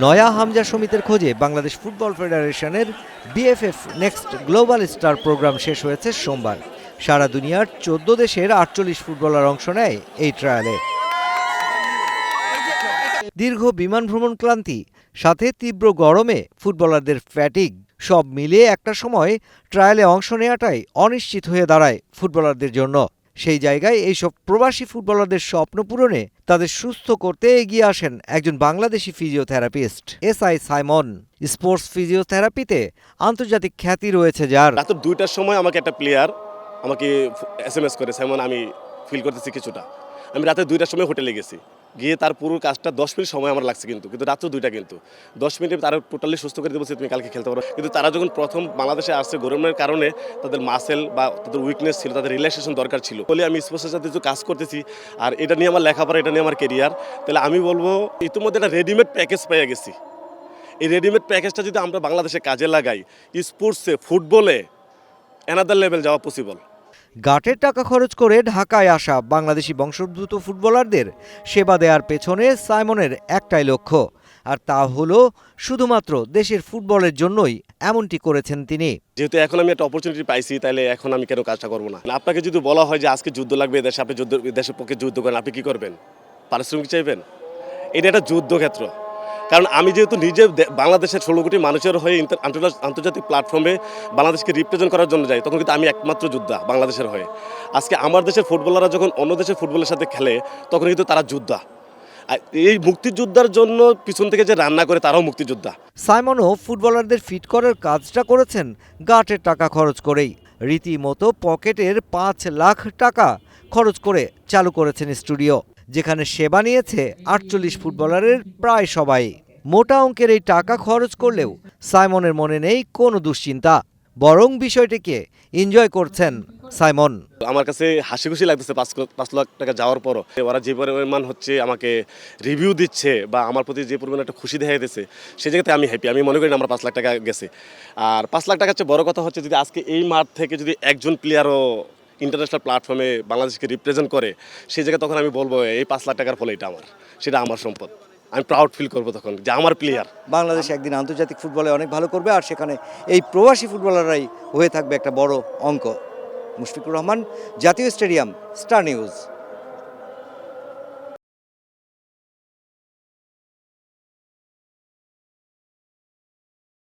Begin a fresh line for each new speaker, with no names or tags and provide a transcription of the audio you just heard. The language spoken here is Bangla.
নয়া হামজা সমিতির খোঁজে বাংলাদেশ ফুটবল ফেডারেশনের BFF next global star programme শেষ হয়েছে সোমবার। সারা দুনিয়ার 14 দেশের 48 ফুটবলার অংশ নেয় এই ট্রায়ালে। দীর্ঘ বিমান ভ্রমণ ক্লান্তি, সাথে তীব্র গরমে ফুটবলারদের ফ্যাটিগ সব মিলিয়ে একটা সময় ট্রায়ালে অংশ নেওয়াটাই অনিশ্চিত হয়ে দাঁড়ায় ফুটবলারদের জন্য। সেই জায়গায় এইসব প্রবাসী ফুটবলারদের স্বপ্ন পূরণে তাদের সুস্থ করতে এগিয়ে আসেন একজন Bangladeshi physiotherapist SI Simon. Sports ফিজিওথেরাপিতে আন্তর্জাতিক খ্যাতি রয়েছে যার।
রাত 2টার সময় আমাকে একটা প্লেয়ার আমাকে এসএমএস করে, সাইমন আমি ফিল করতেছি কিছুটা। আমি রাতে 2টার সময় হোটেলে গেছি, গিয়ে তার পুরো কাজটা 10 মিনিট সময় আমার লাগছে, কিন্তু রাত্র 2টা, কিন্তু 10 মিনিটে তারা টোটালি সুস্থ করে দিয়ে বলছে তুমি কালকে খেলতে পারো। কিন্তু তারা যখন প্রথম বাংলাদেশে আসছে, গরমের কারণে তাদের মাসেল বা তাদের উইকনেস ছিল, তাদের রিল্যাক্সেশন দরকার ছিল বলে আমি স্পোর্টসের সাথে কাজ করতেছি। আর এটা নিয়ে আমার লেখাপড়া, এটা নিয়ে আমার কেরিয়ার। তাহলে আমি বলবো ইতিমধ্যে একটা রেডিমেড প্যাকেজ পেয়ে গেছি। এই রেডিমেড প্যাকেজটা যদি আমরা বাংলাদেশে কাজে লাগাই, স্পোর্টসে, ফুটবলে অ্যানাদার লেভেল যাওয়া পসিবল।
গাটের টাকা খরচ করে ঢাকায় আসা বাংলাদেশি বংশোদ্ভূত ফুটবলারদের সেবা দেওয়ার পেছনে সাইমনের একটাই লক্ষ্য, আর তা হলো শুধুমাত্র দেশের ফুটবলের জন্যই এমনটি করেছেন তিনি।
যেহেতু এখন আমি একটা অপরচুনিটি পাইছি, তাহলে এখন আমি কেন কাজটা করবো না? আপনাকে যদি বলা হয় যে আজকে যুদ্ধ লাগবে দেশে, আপনি দেশের পক্ষে যুদ্ধ করেন, আপনি কি করবেন? পারিশ্রমিক চাইবেন? এটা একটা যুদ্ধক্ষেত্র। কারণ আমি যেহেতু নিজে বাংলাদেশের 16 কোটি মানুষের হয়ে আন্তর্জাতিক প্ল্যাটফর্মে বাংলাদেশকে রিপ্রেজেন্ট করার জন্য যাই, তখন কিন্তু আমি একমাত্র যোদ্ধা বাংলাদেশের হয়ে। আজকে আমার দেশের ফুটবলাররা যখন অন্য দেশের ফুটবলের সাথে খেলে, তখন কিন্তু তারা যোদ্ধা। এই মুক্তিযোদ্ধার জন্য পিছন থেকে যে রান্না করে, তারাও মুক্তিযোদ্ধা।
সাইমনও ফুটবলারদের ফিট করার কাজটা করেছেন গাটের টাকা খরচ করেই। রীতিমতো পকেটের 5 লাখ টাকা খরচ করে চালু করেছেন স্টুডিও, যেখানে সেবা নিয়েছে 48 ফুটবলারের প্রায় সবাই। মোটা অঙ্কের এই টাকা খরচ করলেও সাইমনের মনে নেই কোনো দুশ্চিন্তা, বরং বিষয়টিকে এনজয় করছেন সাইমন।
আমার কাছে হাসি খুশি লাগতেছে 5 লাখ টাকা যাওয়ার পরও ওরা যে পরিমাণ আমাকে রিভিউ দিচ্ছে বা আমার প্রতি যে পরিমাণ একটা খুশি দেখা দিচ্ছে, সেই জায়গাতে আমি হ্যাপি। আমি মনে করি না আমার 5 লাখ টাকা গেছে। আর 5 লাখ টাকার চেয়ে বড় কথা হচ্ছে, যদি আজকে এই মাঠ থেকে যদি একজন প্লেয়ারও ইন্টারন্যাশনাল প্ল্যাটফর্মে বাংলাদেশকে রিপ্রেজেন্ট করে, সেই জায়গায় তখন আমি বলবো এই 5 লাখ টাকার ফলে এটা আমার, সেটা আমার সম্পদ। আমি প্রাউড ফিল করবো তখন যে আমার প্লেয়ার।
বাংলাদেশ একদিন আন্তর্জাতিক ফুটবলে অনেক ভালো করবে, আর সেখানে এই প্রবাসী ফুটবলাররাই হয়ে থাকবে একটা বড় অঙ্ক। মুশফিকুর রহমান, জাতীয় স্টেডিয়াম, স্টার নিউজ।